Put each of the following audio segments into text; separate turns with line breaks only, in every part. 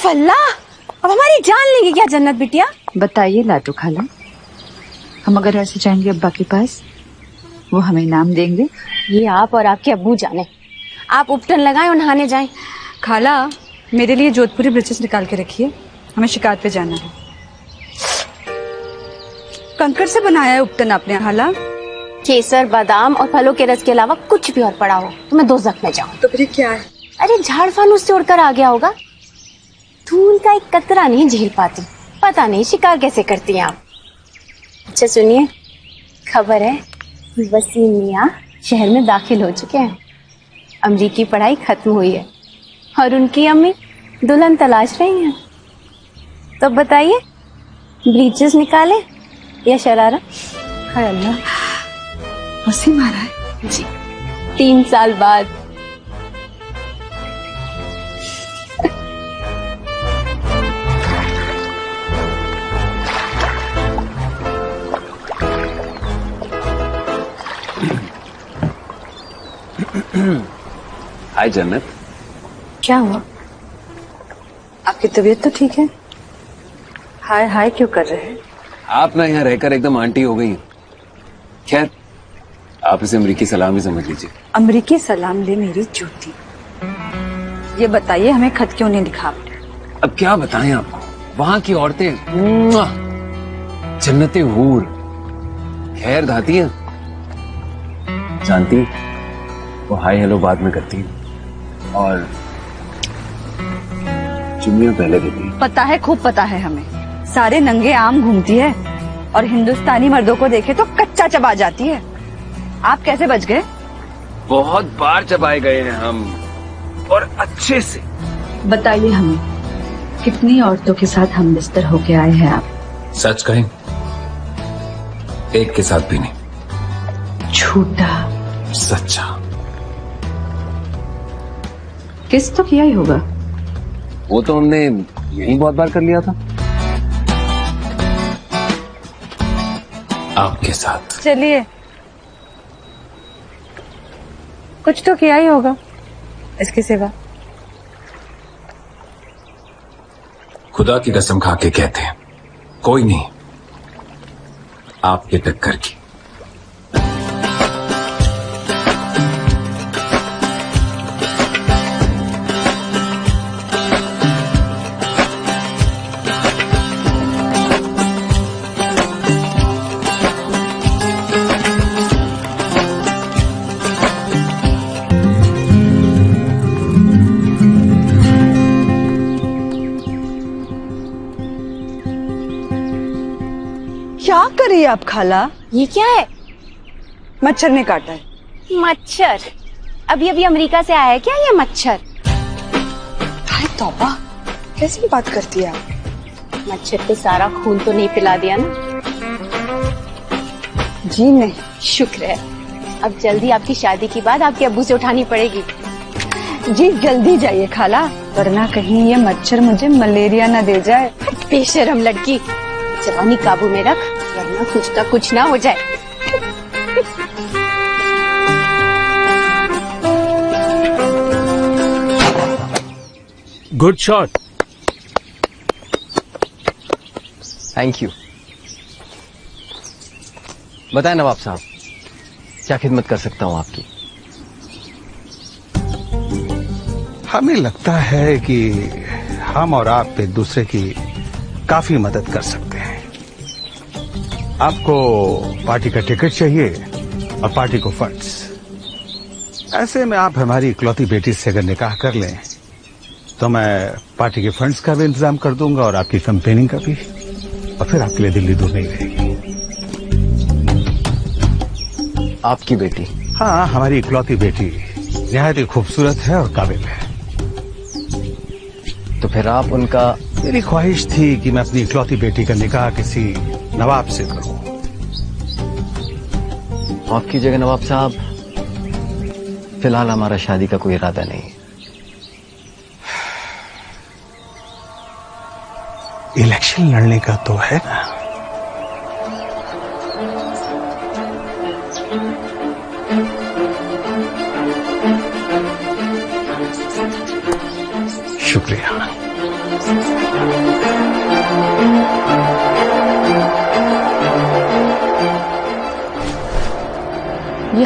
अल्लाह, अब हमारी जान लेगी क्या जन्नत बिटिया?
बताइए लाटू खाला, हम अगर ऐसे जाएंगे अब्बा के पास, वो हमें इनाम देंगे?
ये आप और आपके अब्बू जाने। आप उपटन लगाएं और नहाने जाएं।
खाला, मेरे लिए जोधपुरी ब्रिचेस निकाल के रखिए, हमें शिकार पे जाना है। कंकड़ से बनाया है उपटन आपने खाला?
केसर, बादाम और फलों के रस के अलावा कुछ भी और पड़ा हो तो मैं दोज़ख में जाऊं।
तो फिर क्या है?
अरे झाड़ फानूस से उड़कर आ गया होगा। धूल का एक कतरा नहीं झेल पाती। पता नहीं शिकार कैसे करती हैं आप। अच्छा सुनिए, खबर है वसीम मियाँ शहर में दाखिल हो चुके हैं। अमरीकी पढ़ाई खत्म हुई है और उनकी अम्मी दुल्हन तलाश रही हैं। तो बताइए, ब्रीचेस निकाले या शरारा?
हाय अल्लाह, वसीम आ रहा है
जी, 3 साल बाद।
हाय जन्नत।
क्या हुआ? आपकी तबीयत तो ठीक है? हाय हाय क्यों कर रहे हैं?
आप ना यहाँ रहकर एकदम आंटी हो गई। खैर, आप इसे अमरीकी सलाम ही समझ लीजिए।
अमरीकी सलाम ले मेरी जूती। ये बताइए, हमें खत क्यों नहीं लिखा आपने?
अब क्या बताएं आपको, वहाँ की औरतें मुआ, जन्नते हूर, खैर धाती हैं। जानती, वो हाय हेलो बाद में करती हैं और चुम्मियां पहले देती हैं।
पता है, खूब पता है हमें। सारे नंगे आम घूमती है और हिंदुस्तानी मर्दों को देखे तो कच्चा चबा जाती है। आप कैसे बच गए?
बहुत बार चबाए गए हैं हम, और अच्छे से।
बताइए हमें, कितनी औरतों के साथ हम बिस्तर होके आए हैं आप?
सच कहें, एक के साथ भी नहीं।
झूठा।
सच्चा।
किस तो किया ही होगा।
वो तो हमने यही बहुत बार कर लिया था, आपके साथ।
चलिए, कुछ तो किया ही होगा इसके सिवा।
खुदा की कसम खा के कहते हैं, कोई नहीं आपके टक्कर की।
क्या करिए आप खाला?
ये क्या है?
मच्छर ने काटा है।
मच्छर? अभी अभी अमेरिका से आया है क्या ये मच्छर?
हाय तौबा, कैसी बात करती है आप?
मच्छर को सारा खून तो नहीं पिला दिया ना?
जी नहीं।
शुक्र है। अब जल्दी आपकी शादी की बात आपके अब्बू से उठानी पड़ेगी।
जी जल्दी जाइए खाला, वरना कहीं ये मच्छर मुझे मलेरिया न दे जाए।
बेशरम लड़की, जवानी काबू में रख, वरना कुछ का कुछ ना हो जाए।
Good shot.
Thank you. बताएं नवाब साहब, क्या खिदमत कर सकता हूँ आपकी?
हमें लगता है कि हम और आप एक दूसरे की काफी मदद कर सकते हैं। आपको पार्टी का टिकट चाहिए और पार्टी को फंड्स। ऐसे में आप हमारी इकलौती बेटी से अगर निकाह कर लें तो मैं पार्टी के फंड्स का भी इंतजाम कर दूंगा और आपकी कैंपेनिंग का भी, और फिर आपके लिए दिल्ली दूर नहीं रहेगी।
आपकी बेटी?
हाँ, हमारी इकलौती बेटी निहायत ही खूबसूरत है और काबिल है।
तो फिर आप उनका?
मेरी ख्वाहिश थी कि मैं अपनी इकलौती बेटी का निकाह किसी नवाब से करूं।
आपकी जगह नवाब साहब, फिलहाल हमारा शादी का कोई इरादा नहीं।
इलेक्शन लड़ने का तो है ना? शुक्रिया।
ये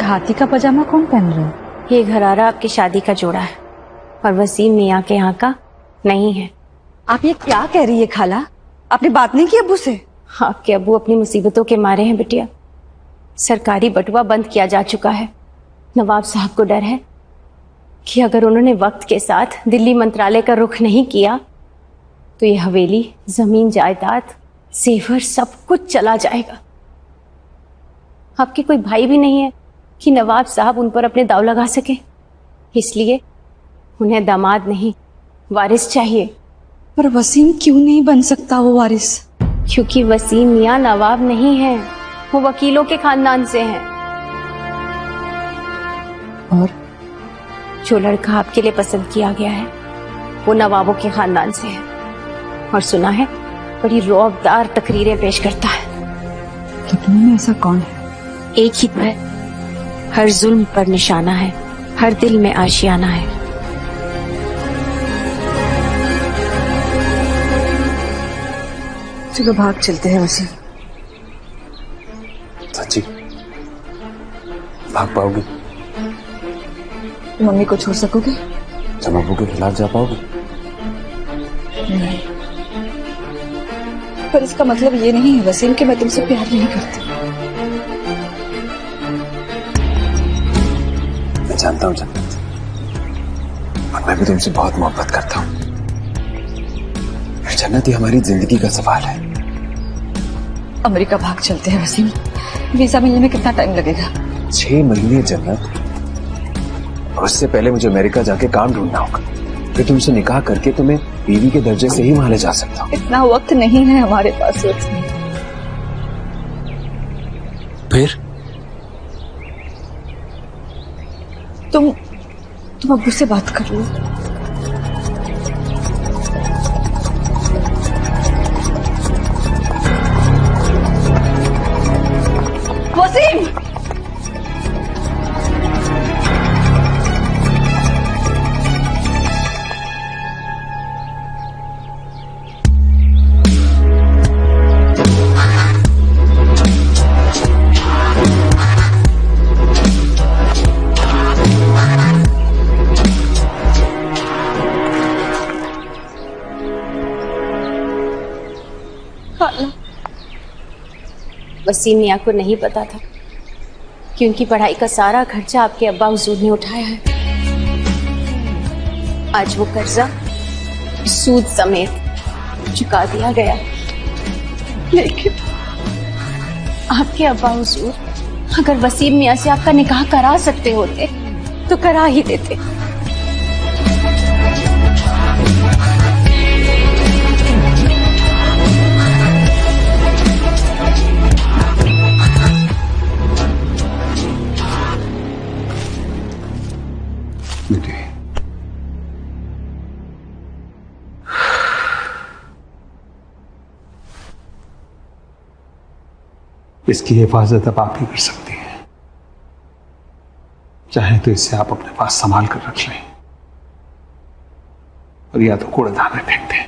हाथी का पजामा कौन पहन रहा है?
ये घरारा आपकी शादी का जोड़ा है और वसीम मियाँ के यहाँ का नहीं है।
आप ये क्या कह रही है खाला? आपने बात नहीं की अब्बू से?
आपके अब्बू अपनी मुसीबतों के मारे हैं बिटिया। सरकारी बटुआ बंद किया जा चुका है। नवाब साहब को डर है कि अगर उन्होंने वक्त के साथ दिल्ली मंत्रालय का रुख नहीं किया तो ये हवेली, जमीन, जायदाद, जेवर सब कुछ चला जाएगा। आपके कोई भाई भी नहीं है कि नवाब साहब उन पर अपने दाव लगा सके, इसलिए उन्हें दामाद नहीं वारिस चाहिए।
पर वसीम क्यों नहीं बन सकता वो वारिस?
क्योंकि वसीम मियाँ नवाब नहीं है, वो वकीलों के खानदान से हैं।
और
जो लड़का आपके लिए पसंद किया गया है वो नवाबों के खानदान से है और सुना है बड़ी रौबदार तकरीरें पेश करता है।
कितने में ऐसा कौन है?
एक ही तो है, हर जुल्म पर निशाना है, हर दिल में आशियाना है।
चलो भाग चलते हैं वसीम।
चाची, भाग पाओगी?
मम्मी को छोड़ सकोगे?
जब अब्बू के खिलाफ जा पाओगी?
नहीं, पर इसका मतलब ये नहीं है वसीम कि मैं तुमसे प्यार नहीं करती।
मैं जानता हूँ जन्नत, और मैं भी तुमसे बहुत मोहब्बत करता हूँ। जन्नत, ये हमारी जिंदगी का सवाल है।
अमेरिका भाग चलते हैं वसीम। वीजा मिलने में कितना टाइम लगेगा?
6 महीने जन्नत, और उससे पहले मुझे अमेरिका जाके काम ढूंढना होगा। फिर तुमसे निकाह करके तुम्हें बीवी के दर्जे से ही वहां ले जा सकता हूँ।
इतना वक्त नहीं है हमारे पास वसीम।
फिर
तुम अब्बू से बात कर लो। वसीम!
वसीम मियाँ को नहीं पता था कि उनकी पढ़ाई का सारा खर्चा आपके अब्बा हुजूर ने उठाया है। आज वो कर्जा सूद समेत चुका दिया गया, लेकिन आपके अब्बा हुजूर अगर वसीम मियाँ से आपका निकाह करा सकते होते तो करा ही देते।
बेटे, इसकी हिफाजत अब आप ही कर सकती हैं। चाहे तो इसे आप अपने पास संभाल कर रख लें और या तो कूड़ेदान में फेंक दें।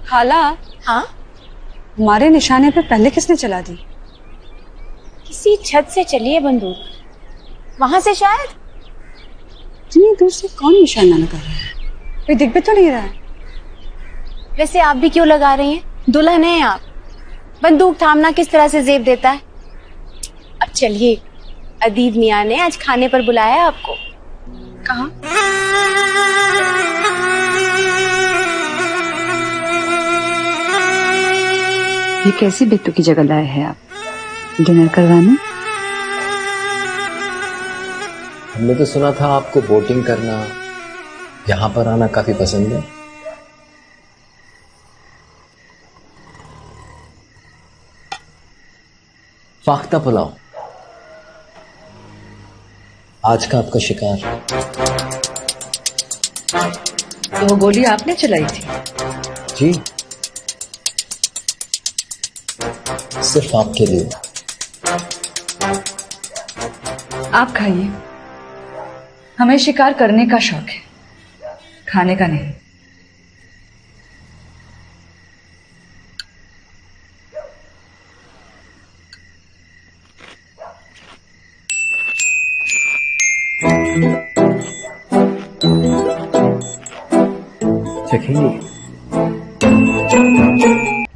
खाला,
हाँ,
हमारे निशाने पे पहले किसने चला दी?
किसी छत से चली है बंदूक, वहां से शायद।
इतनी दूर से कौन निशाना लगा रहा है? कोई दिख भी तो नहीं रहा है।
वैसे आप भी क्यों लगा रही हैं? दुल्हन हैं आप, बंदूक थामना किस तरह से जेब देता है। अब चलिए, अदीब मियाँ ने आज खाने पर बुलाया है आपको।
कहाँ?
ये कैसी बेतु की जगह लाए हैं आप? डिनर करवाने?
हमने तो सुना था आपको बोटिंग करना, यहाँ पर आना काफी पसंद है। फाख्ता पुलाव, आज का आपका शिकार।
तो वो गोली आपने चलाई थी?
जी, सिर्फ आपके लिए।
आप खाइए, हमें शिकार करने का शौक है, खाने का नहीं।
चखेंगे?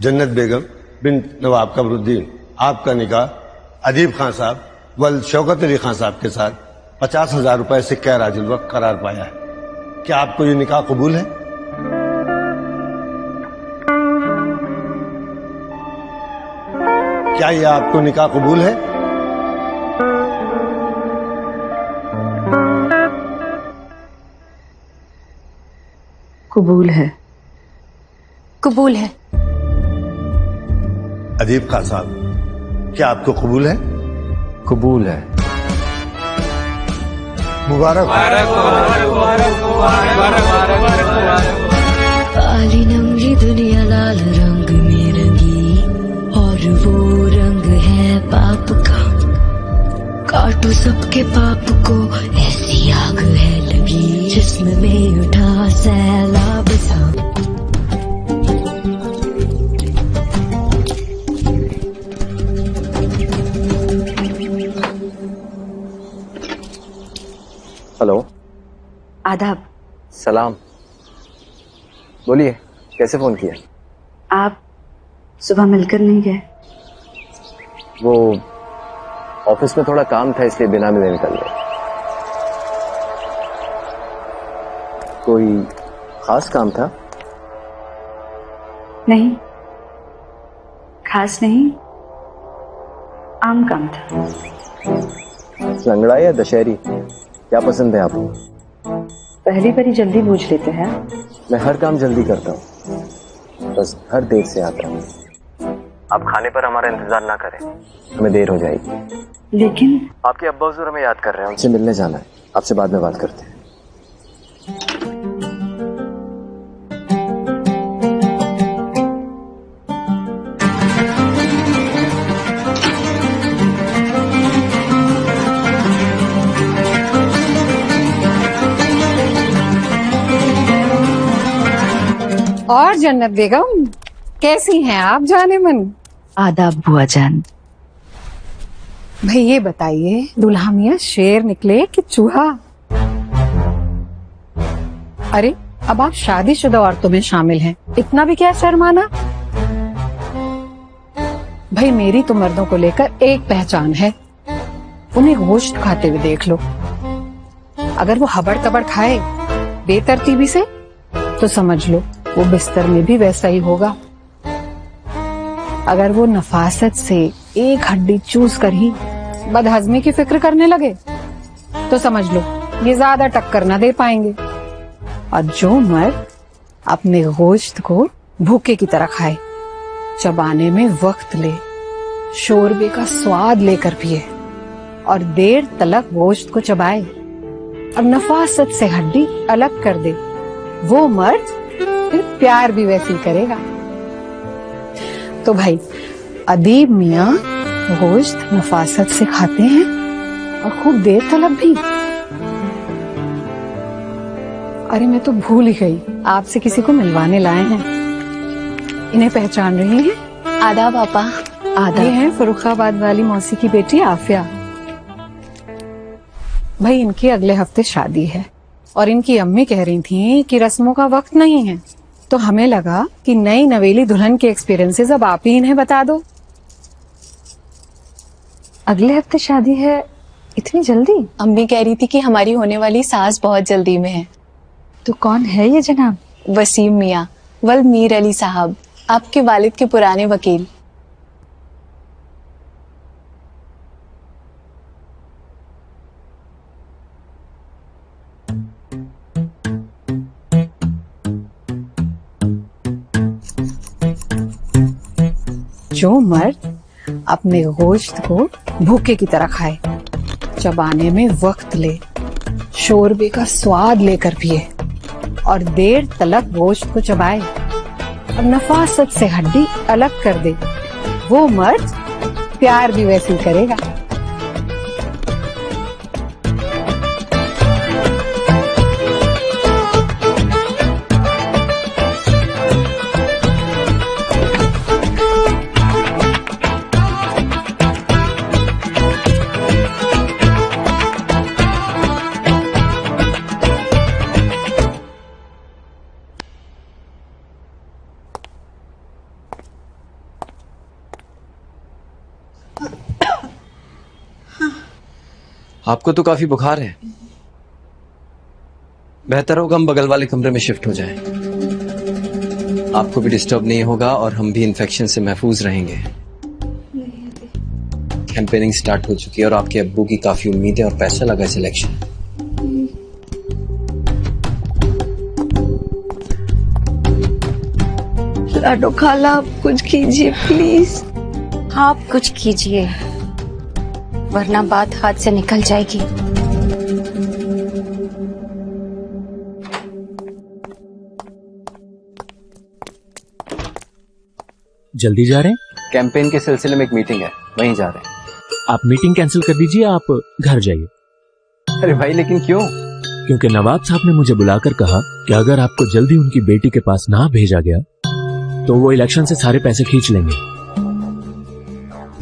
जन्नत बेगम बिन नवाब कमरुद्दीन, आपका निकाह अदीब खान साहब वल शौकत अली खान साहब के साथ 50,000 रुपए से कैराजुल वक्त करार पाया है। क्या आपको ये निकाह कबूल है? क्या ये आपको निकाह कबूल है?
कबूल है।
कबूल है।
अदीब खान साहब, क्या आपको कबूल है?
कबूल है।
मुबारक
काली नंगी दुनिया लाल रंग में रंगी, और वो रंग है पाप का। काटो सबके पाप को, ऐसी आग है लगी जिस्म में उठा सैलाब सा।
हेलो।
आदाब।
सलाम। बोलिए, कैसे फोन किया?
आप सुबह मिलकर नहीं गए?
वो ऑफिस में थोड़ा काम था, इसलिए बिना मिले निकल गए। कोई खास काम था?
नहीं, खास नहीं, आम काम था।
लंगड़ा या दशहरी, क्या पसंद है आपको?
पहली बारी जल्दी बूझ लेते हैं।
मैं हर काम जल्दी करता हूँ, बस घर देर से आता हूँ। आप खाने पर हमारा इंतजार ना करें, हमें देर हो जाएगी।
लेकिन
आपके अब्बा हुजूर हमें याद कर रहे हैं, उनसे मिलने जाना है। आपसे बाद में बात करते हैं।
और जन्नत बेगम, कैसी हैं आप जाने मन?
आदाब बुआ जान।
भाई ये बताइए, दुल्हा मियां शेर निकले कि चूहा? अरे अब आप शादीशुदा औरतों में शामिल हैं, इतना भी क्या शर्माना? भाई मेरी तो मर्दों को लेकर एक पहचान है, उन्हें गोश्त खाते हुए देख लो। अगर वो हबड़ तबड़ खाए बेतरतीबी से, तो समझ लो वो बिस्तर में भी वैसा ही होगा। अगर वो नफासत से एक हड्डी चूस कर ही बदहजमी की फिक्र करने लगे, तो समझ लो ये ज्यादा टक्कर ना दे पाएंगे। और जो मर्द अपने गोश्त को भूखे की तरह खाए, चबाने में वक्त ले, शोरबे का स्वाद लेकर पिए और देर तलक गोश्त को चबाए और नफासत से हड्डी अलग कर दे, वो मर्द फिर प्यार भी वैसे ही करेगा। तो भाई अदीब मियां गोश्त नफासत से खाते हैं और खूब देर तलक भी। अरे मैं तो भूल ही गई, आपसे किसी को मिलवाने लाए हैं। इन्हें पहचान रही हैं?
आदाब आपा।
ये हैं फरुखाबाद वाली मौसी की बेटी आफिया। भाई इनकी अगले हफ्ते शादी है और इनकी अम्मी कह रही थी कि रस्मों का वक्त नहीं है, तो हमें लगा कि नई नवेली दुल्हन के एक्सपीरियंसेस अब आप ही इन्हें बता दो।
अगले हफ्ते शादी है, इतनी जल्दी?
अम्मी कह रही थी कि हमारी होने वाली सास बहुत जल्दी में है।
तो कौन है ये जनाब?
वसीम मियाँ वल मीर अली साहब, आपके वालिद के पुराने वकील।
जो मर्द अपने गोश्त को भूखे की तरह खाए, चबाने में वक्त ले, शोरबे का स्वाद लेकर पिए और देर तलक गोश्त को चबाए और नफासत से हड्डी अलग कर दे, वो मर्द प्यार भी वैसे ही करेगा।
आपको तो काफी बुखार है, बेहतर होगा हम बगल वाले कमरे में शिफ्ट हो जाएं। आपको भी डिस्टर्ब नहीं होगा और हम भी इन्फेक्शन से महफूज रहेंगे। कैंपेनिंग स्टार्ट हो चुकी है और आपके अब्बू की काफी उम्मीद है और पैसा लगा इस इलेक्शन।
लाडो खाला, आप कुछ कीजिए प्लीज।
आप कुछ कीजिए वरना बात हाथ से निकल जाएगी।
जल्दी जा रहे हैं?
कैंपेन के सिलसिले में एक मीटिंग है, वहीं जा रहे हैं।
आप मीटिंग कैंसिल कर दीजिए, आप घर जाइए।
अरे भाई लेकिन क्यों?
क्योंकि नवाब साहब ने मुझे बुलाकर कहा कि अगर आपको जल्दी उनकी बेटी के पास ना भेजा गया तो वो इलेक्शन से सारे पैसे खींच लेंगे।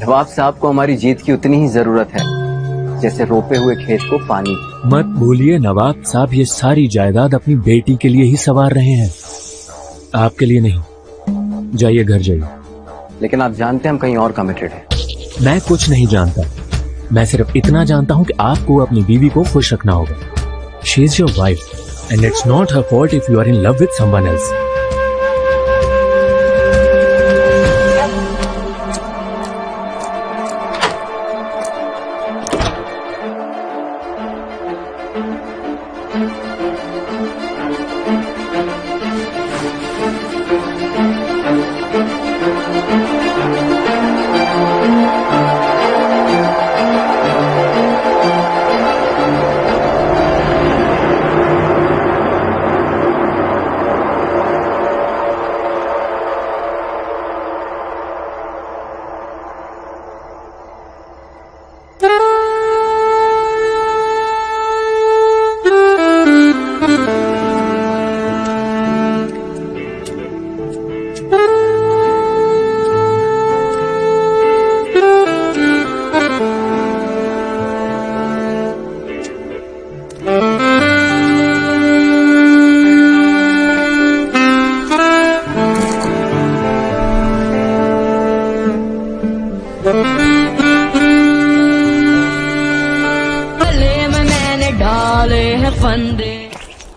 नवाब साहब को हमारी जीत की उतनी ही जरूरत है जैसे रोपे हुए खेत को पानी।
मत भूलिए नवाब साहब ये सारी जायदाद अपनी बेटी के लिए ही संवार रहे हैं, आपके लिए नहीं। जाइए घर जाइए।
लेकिन आप जानते हैं हम कहीं और कमिटेड हैं।
मैं कुछ नहीं जानता, मैं सिर्फ इतना जानता हूं कि आपको अपनी बीवी को खुश रखना होगा। She is your wife and it's not her fault if you are in love with someone else.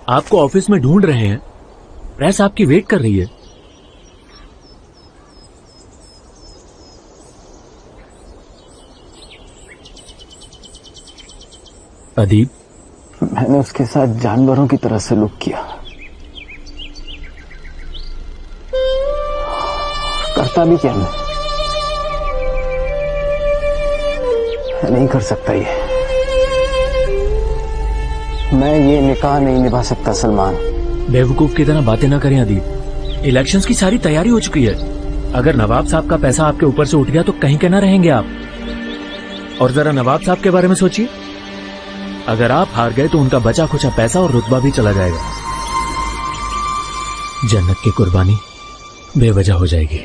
आपको ऑफिस में ढूंढ रहे हैं, प्रेस आपकी वेट कर रही है। अदीब,
मैंने उसके साथ जानवरों की तरह सलूक किया, करता भी क्या मैं नहीं कर सकता ये। मैं ये निकाह नहीं निभा सकता सलमान।
बेवकूफ की तरह बातें ना करें अदीब, इलेक्शंस की सारी तैयारी हो चुकी है। अगर नवाब साहब का पैसा आपके ऊपर से उठ गया तो कहीं के ना रहेंगे आप। और जरा नवाब साहब के बारे में सोचिए, अगर आप हार गए तो उनका बचा खुचा पैसा और रुतबा भी चला जाएगा। जन्नत की कुर्बानी बेवजह हो जाएगी।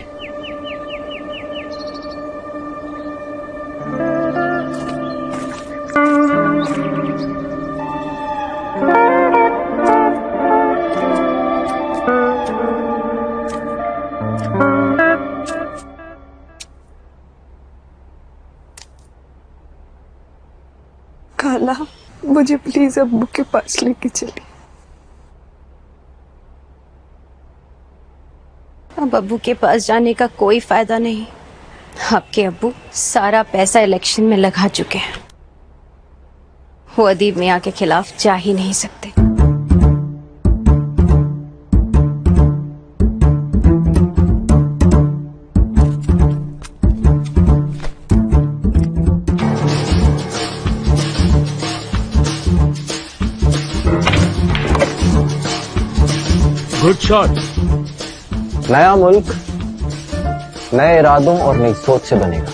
खाला, मुझे प्लीज अब्बू के पास लेके चलिए।
अब अब्बू के पास जाने का कोई फायदा नहीं। आपके अब्बू सारा पैसा इलेक्शन में लगा चुके हैं। वो अदीब मियां के खिलाफ जा ही नहीं सकते।
Good shot.
नया मुल्क नए इरादों और नई सोच से बनेगा।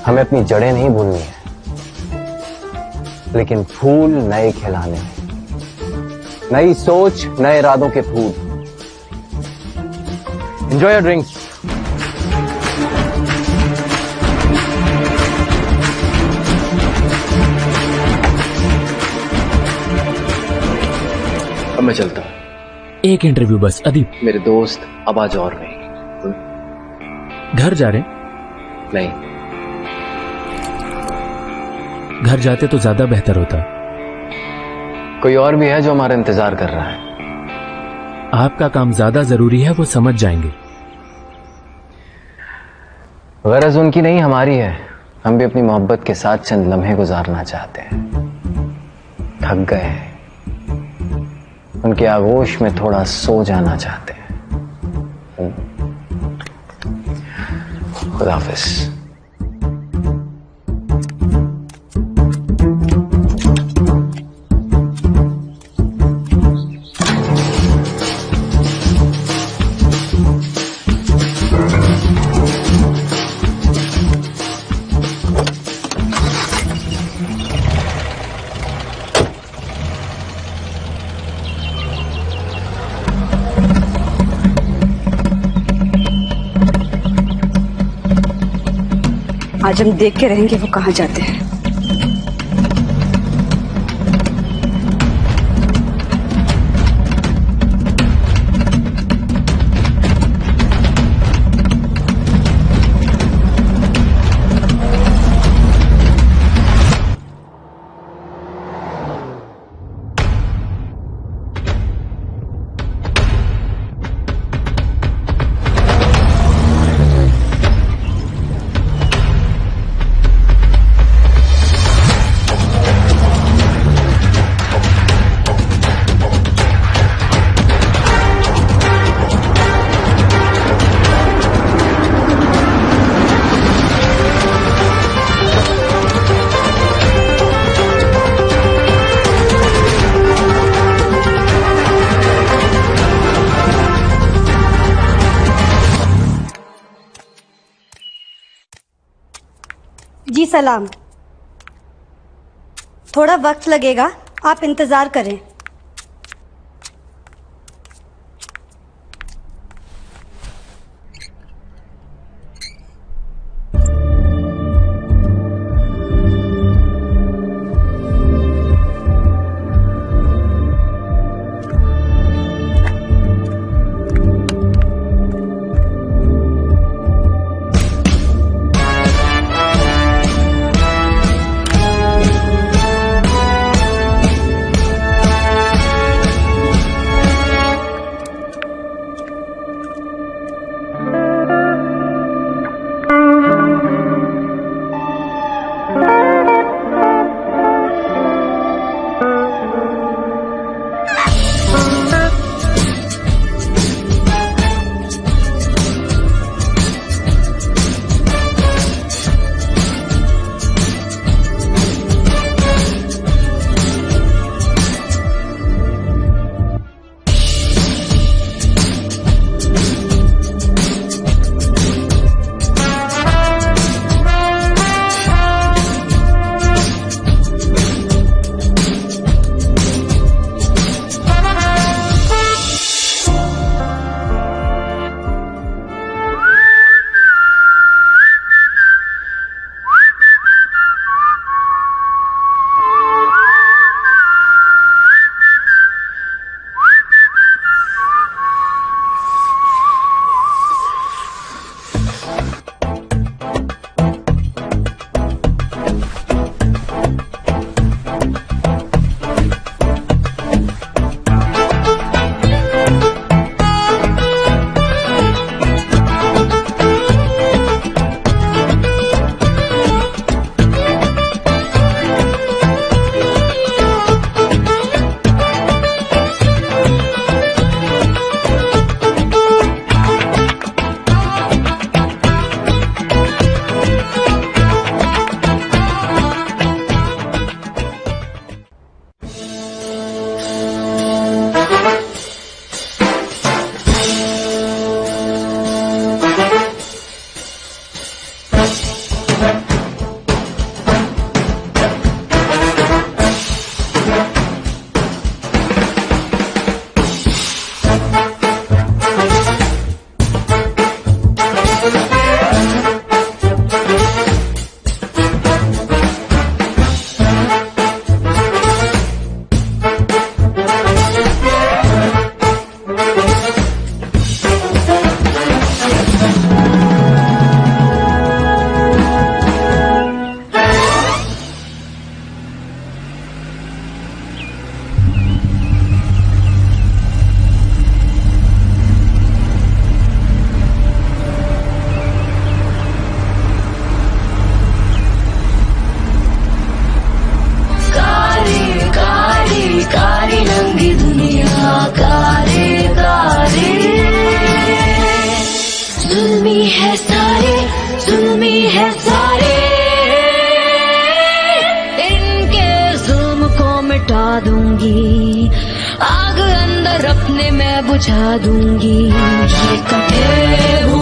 हमें अपनी जड़ें नहीं भूलनी है, लेकिन फूल नए खिलाने हैं। नई सोच नए इरादों के फूल। Enjoy your drinks.
अब मैं चलता हूँ।
एक इंटरव्यू बस अदीप।
मेरे दोस्त अब आज और नहीं।
घर जा रहे?
नहीं,
घर जाते तो ज्यादा बेहतर होता।
कोई और भी है जो हमारा इंतजार कर रहा है।
आपका काम ज्यादा जरूरी है, वो समझ जाएंगे।
गरज उनकी नहीं हमारी है। हम भी अपनी मोहब्बत के साथ चंद लम्हे गुजारना चाहते हैं। थक गए हैं, उनके आगोश में थोड़ा सो जाना चाहते हैं। खुदा हाफिज।
आज हम देख के रहेंगे वो कहाँ जाते हैं।
जी सलाम। थोड़ा वक्त लगेगा, आप इंतज़ार करें।
मैं बुझा दूंगी ये कटे